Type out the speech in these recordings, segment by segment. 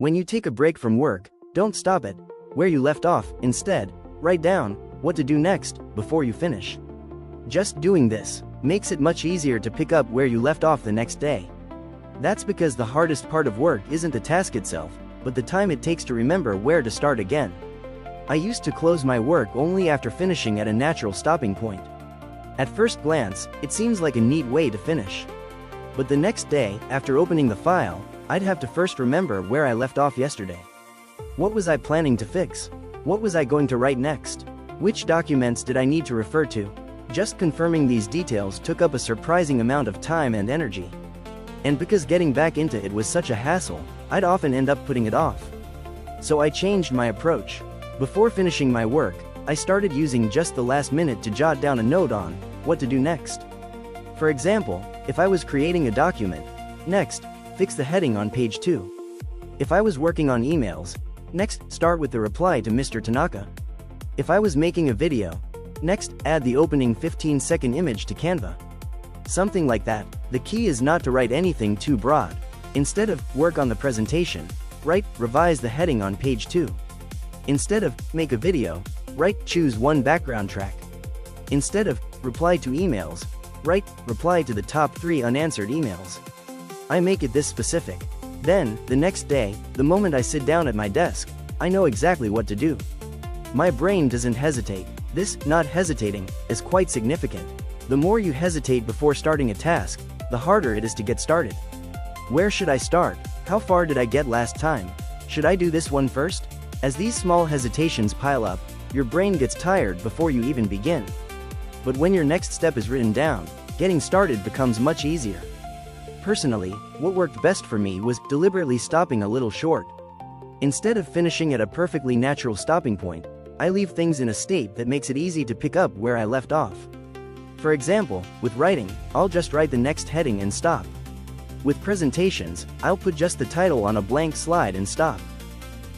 When you take a break from work, don't stop it where you left off. Instead, write down what to do next before you finish. Just doing this makes it much easier to pick up where you left off the next day. That's because the hardest part of work isn't the task itself, but the time it takes to remember where to start again. I used to close my work only after finishing at a natural stopping point. At first glance, it seems like a neat way to finish. But the next day, after opening the file, I'd have to first remember where I left off yesterday. What was I planning to fix? What was I going to write next? Which documents did I need to refer to? Just confirming these details took up a surprising amount of time and energy. And because getting back into it was such a hassle, I'd often end up putting it off. So I changed my approach. Before finishing my work, I started using just the last minute to jot down a note on what to do next. For example, if I was creating a document, next, fix the heading on page 2. If I was working on emails, next, start with the reply to Mr. Tanaka. If I was making a video, next, add the opening 15-second image to Canva. Something like that. The key is not to write anything too broad. Instead of work on the presentation, write revise the heading on page 2. Instead of make a video, write choose one background track. Instead of reply to emails, write reply to the top 3 unanswered emails. I make it this specific. Then, the next day, the moment I sit down at my desk, I know exactly what to do. My brain doesn't hesitate. This not hesitating is quite significant. The more you hesitate before starting a task, the harder it is to get started. Where should I start? How far did I get last time? Should I do this one first? As these small hesitations pile up, your brain gets tired before you even begin. But when your next step is written down, getting started becomes much easier. Personally, what worked best for me was deliberately stopping a little short. Instead of finishing at a perfectly natural stopping point, I leave things in a state that makes it easy to pick up where I left off. For example, with writing, I'll just write the next heading and stop. With presentations, I'll put just the title on a blank slide and stop.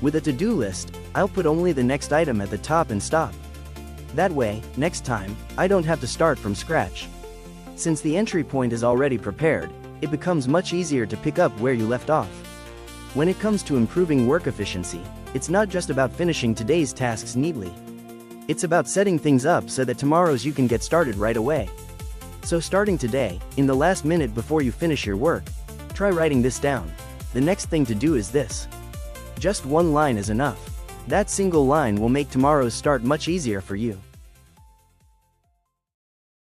With a to-do list, I'll put only the next item at the top and stop. That way, next time, I don't have to start from scratch. Since the entry point is already prepared, it becomes much easier to pick up where you left off. When it comes to improving work efficiency, it's not just about finishing today's tasks neatly. It's about setting things up so that tomorrow's you can get started right away. So starting today, in the last minute before you finish your work, try writing this down. The next thing to do is this. Just one line is enough. That single line will make tomorrow's start much easier for you.